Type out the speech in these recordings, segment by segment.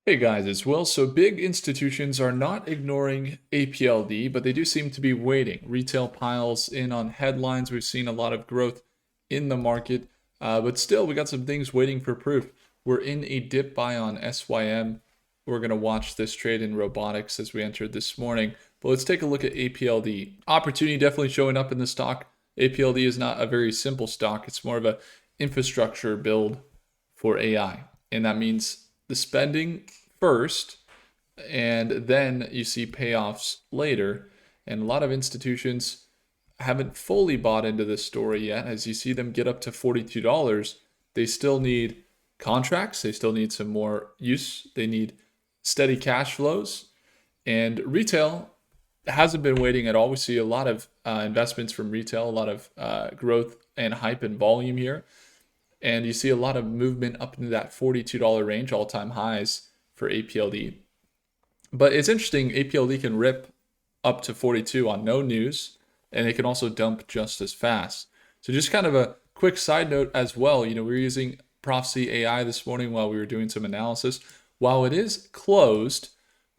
Hey guys, it's Will. So big institutions are not ignoring APLD, but they do seem to be waiting. Retail piles in on headlines. We've seen a lot of growth in the market, but still, we got some things waiting for proof. We're in a dip buy on SYM. We're going to watch this trade in robotics as we entered this morning. But let's take a look at APLD. Opportunity definitely showing up in the stock. APLD is not a very simple stock. It's more of a infrastructure build for AI. And that means the spending first, and then you see payoffs later. And a lot of institutions haven't fully bought into this story yet. As you see them get up to $42, they still need contracts, they still need some more use, they need steady cash flows. And retail hasn't been waiting at all. We see a lot of investments from retail, a lot of growth and hype and volume here. And you see a lot of movement up into that $42 range, all-time highs for APLD. But it's interesting, APLD can rip up to 42 on no news, and it can also dump just as fast. So just kind of a quick side note as well, we were using Prophecy AI this morning while we were doing some analysis. While it is closed,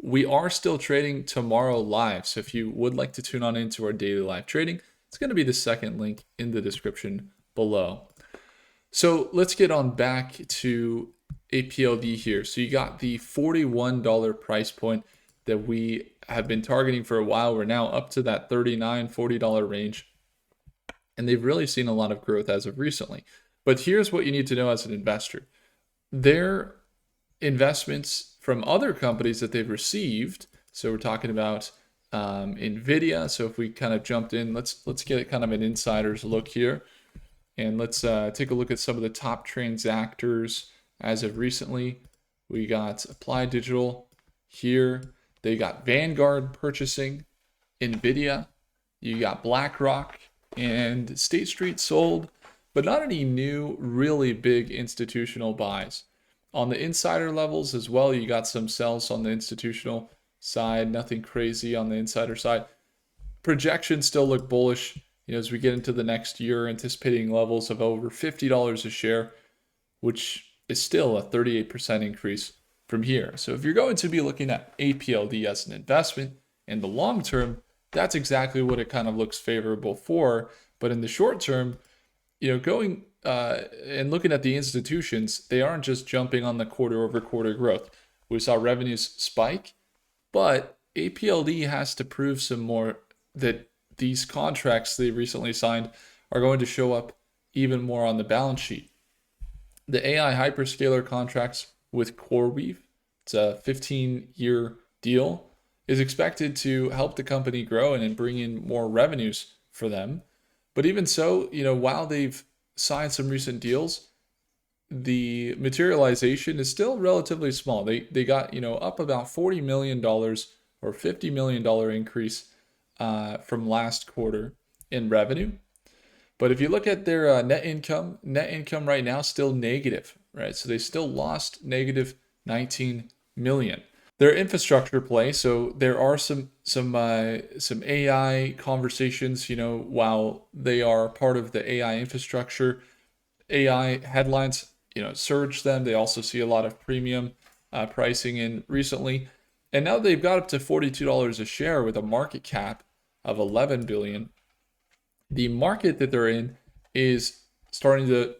we are still trading tomorrow live. So if you would like to tune on into our daily live trading, it's going to be the second link in the description below. So let's get on back to APLD here. So you got the $41 price point that we have been targeting for a while. We're now up to that $39, $40 range. And they've really seen a lot of growth as of recently. But here's what you need to know as an investor. Their investments from other companies that they've received. So we're talking about NVIDIA. So if we kind of jumped in, let's get kind of an insider's look here. And let's take a look at some of the top transactors as of recently. We got Applied Digital here. They got Vanguard purchasing NVIDIA. You got BlackRock and State Street sold, but not any new really big institutional buys. On the insider levels as well, you got some sells on the institutional side, nothing crazy on the insider side. Projections still look bullish. As we get into the next year, anticipating levels of over $50 a share, which is still a 38% increase from here. So if you're going to be looking at APLD as an investment in the long term, that's exactly what it kind of looks favorable for. But in the short term, going and looking at the institutions, they aren't just jumping on the quarter over quarter growth. We saw revenues spike, but APLD has to prove some more that these contracts they recently signed are going to show up even more on the balance sheet. The AI hyperscaler contracts with CoreWeave, it's a 15-year deal, is expected to help the company grow and bring in more revenues for them. But even so, while they've signed some recent deals, the materialization is still relatively small. They got, up about $40 million or $50 million increase from last quarter in revenue. But if you look at their net income right now still negative, right? So they still lost negative 19 million. Their infrastructure play, so there are some AI conversations, while they are part of the AI infrastructure. AI headlines, surge them. They also see a lot of premium pricing in recently. And now they've got up to $42 a share with a market cap of 11 billion. The market that they're in is starting to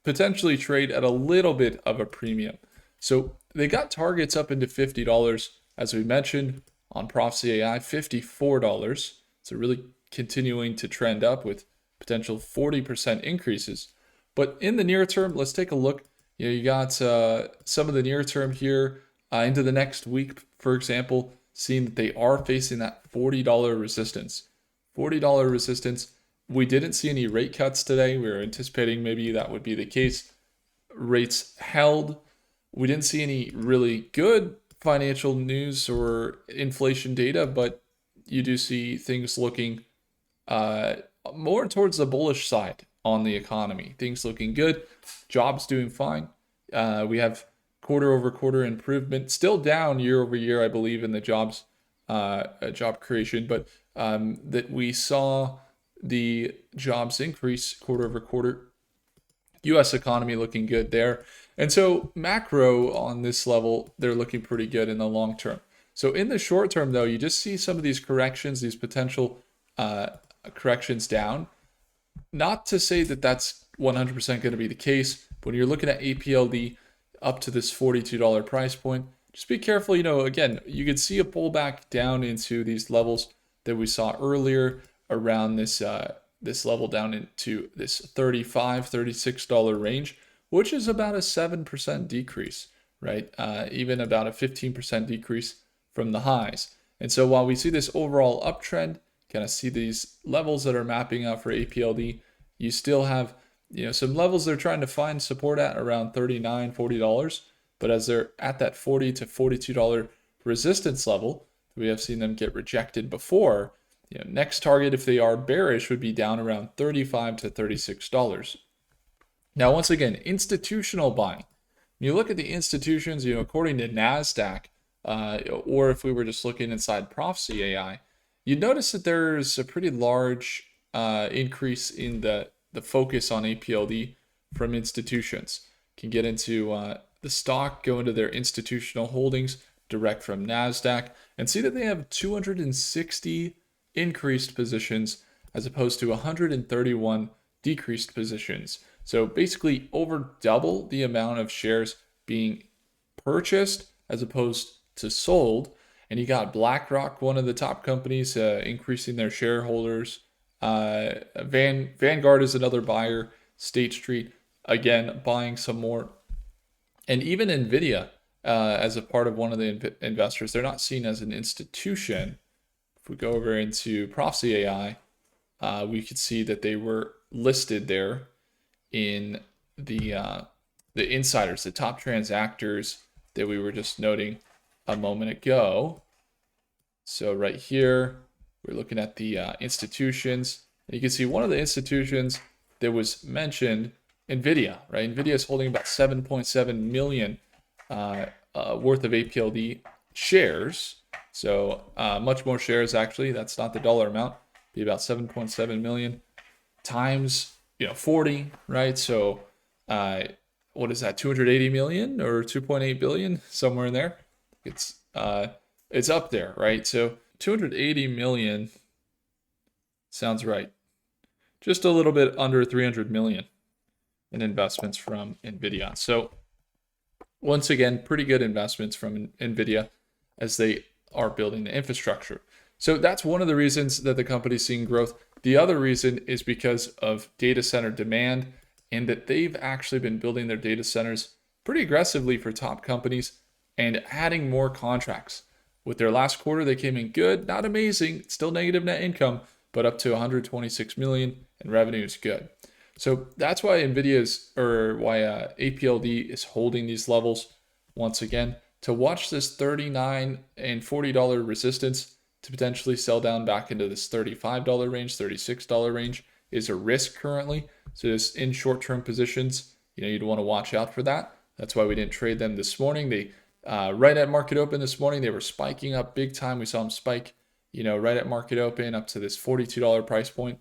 potentially trade at a little bit of a premium. So they got targets up into $50, as we mentioned on Prophecy AI, $54. So really continuing to trend up with potential 40% increases. But in the near term, let's take a look. You got some of the near term here into the next week, for example, seeing that they are facing that $40 resistance. $40 resistance. We didn't see any rate cuts today. We were anticipating maybe that would be the case. Rates held. We didn't see any really good financial news or inflation data, but you do see things looking more towards the bullish side on the economy. Things looking good. Jobs doing fine. We have quarter over quarter improvement, still down year over year, I believe, in the job creation, but that we saw the jobs increase quarter over quarter. U.S. economy looking good there. And so macro on this level, they're looking pretty good in the long term. So in the short term, though, you just see some of these corrections, these potential uh, corrections down. Not to say that that's 100% going to be the case. But when you're looking at APLD up to this $42 price point, just be careful. Again, you could see a pullback down into these levels that we saw earlier around this level down into this $35, $36 range, which is about a 7% decrease, right? Even about a 15% decrease from the highs. And so while we see this overall uptrend, kind of see these levels that are mapping out for APLD, you still have some levels they're trying to find support at around $39, $40. But as they're at that $40 to $42 resistance level, we have seen them get rejected before. Next target, if they are bearish, would be down around $35 to $36. Now, once again, institutional buying. When you look at the institutions, according to NASDAQ, or if we were just looking inside Prophecy AI, you'd notice that there's a pretty large increase in the focus on APLD from institutions. Can get into the stock, go into their institutional holdings direct from NASDAQ, and see that they have 260 increased positions as opposed to 131 decreased positions. So basically over double the amount of shares being purchased as opposed to sold. And you got BlackRock, one of the top companies, increasing their shareholders. Vanguard is another buyer. State Street, again, buying some more. And even NVIDIA, as a part of one of the investors, they're not seen as an institution. If we go over into Prophecy AI, we could see that they were listed there in the insiders, the top transactors that we were just noting a moment ago. So right here, we're looking at the institutions. And you can see one of the institutions that was mentioned, NVIDIA, right? NVIDIA is holding about 7.7 million worth of APLD shares. So much more shares, actually. That's not the dollar amount. Be about 7.7 million times 40, right? So what is that, 280 million or 2.8 billion, somewhere in there? It's up there, right? So 280 million sounds right. Just a little bit under 300 million in investments from NVIDIA. So once again, pretty good investments from NVIDIA as they are building the infrastructure. So that's one of the reasons that the company's seeing growth. The other reason is because of data center demand, and that they've actually been building their data centers pretty aggressively for top companies and adding more contracts. With their last quarter, they came in good, not amazing, still negative net income, but up to 126 million, and revenue is good. So that's why why APLD is holding these levels once again, to watch this $39 and $40 resistance to potentially sell down back into this $35 range, $36 range is a risk currently. So just in short-term positions, you'd want to watch out for that. That's why we didn't trade them this morning. They right at market open this morning, they were spiking up big time. We saw them spike, right at market open up to this $42 price point.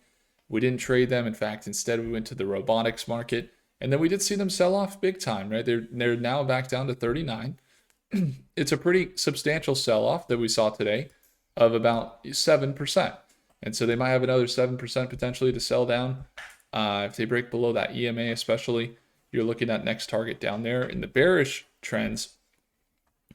We didn't trade them. In fact, instead we went to the robotics market, and then we did see them sell off big time, right? They're now back down to 39. It's a pretty substantial sell-off that we saw today of about 7%. And so they might have another 7% potentially to sell down. If they break below that EMA especially, you're looking at next target down there in the bearish trends.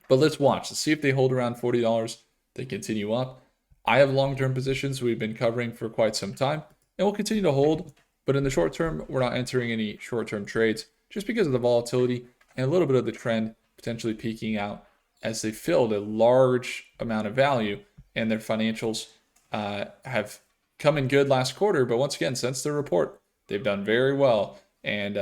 But let's watch. Let's see if they hold around $40. They continue up. I have long-term positions we've been covering for quite some time, and we'll continue to hold. But in the short term, we're not entering any short-term trades just because of the volatility and a little bit of the trend potentially peaking out as they filled a large amount of value, and their financials have come in good last quarter. But once again, since the report, they've done very well. And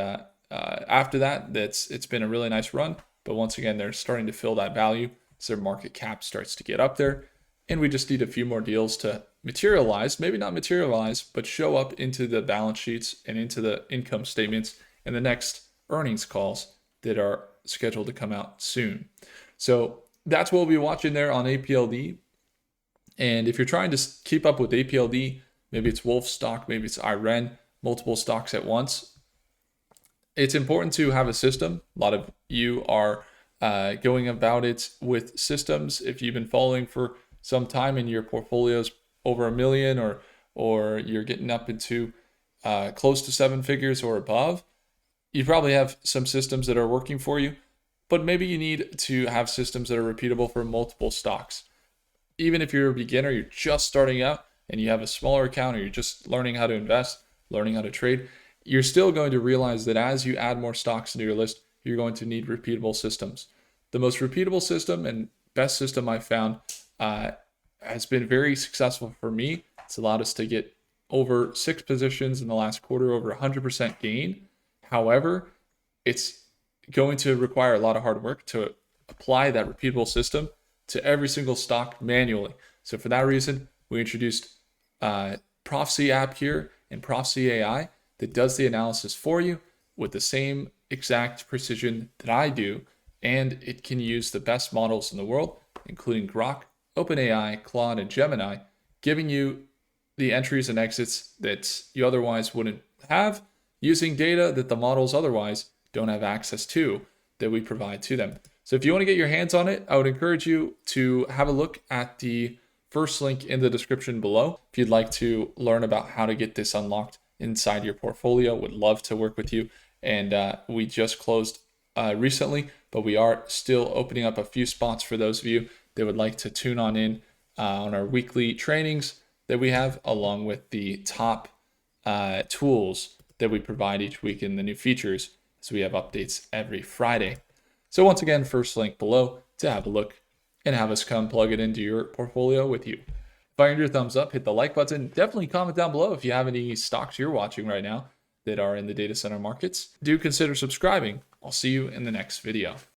after that, it's been a really nice run. But once again, they're starting to fill that value as their market cap starts to get up there. And we just need a few more deals to materialize, maybe not materialize, but show up into the balance sheets and into the income statements and the next earnings calls that are scheduled to come out soon. So that's what we'll be watching there on APLD. And if you're trying to keep up with APLD, maybe it's Wolf stock, maybe it's IREN, multiple stocks at once, It's important to have a system. A lot of you are going about it with systems. If you've been following for some time and your portfolio's over 1 million, or you're getting up into close to 7 figures or above, you probably have some systems that are working for you, but maybe you need to have systems that are repeatable for multiple stocks. Even if you're a beginner, you're just starting out and you have a smaller account, or you're just learning how to invest, learning how to trade, you're still going to realize that as you add more stocks into your list, you're going to need repeatable systems. The most repeatable system and best system I've found has been very successful for me. It's allowed us to get over 6 positions in the last quarter, over 100% gain. However, it's going to require a lot of hard work to apply that repeatable system to every single stock manually. So for that reason, we introduced Prophecy app here and Prophecy AI that does the analysis for you with the same exact precision that I do, and it can use the best models in the world, including Grok, OpenAI, Claude, and Gemini, giving you the entries and exits that you otherwise wouldn't have, using data that the models otherwise don't have access to, that we provide to them. So if you want to get your hands on it, I would encourage you to have a look at the first link in the description below. If you'd like to learn about how to get this unlocked inside your portfolio, would love to work with you. And we just closed recently, but we are still opening up a few spots for those of you that would like to tune on in on our weekly trainings that we have, along with the top tools that we provide each week in the new features. So we have updates every Friday. So once again, first link below to have a look and have us come plug it into your portfolio with you. If I earned your thumbs up, hit the like button. Definitely comment down below if you have any stocks you're watching right now that are in the data center markets. Do consider subscribing. I'll see you in the next video.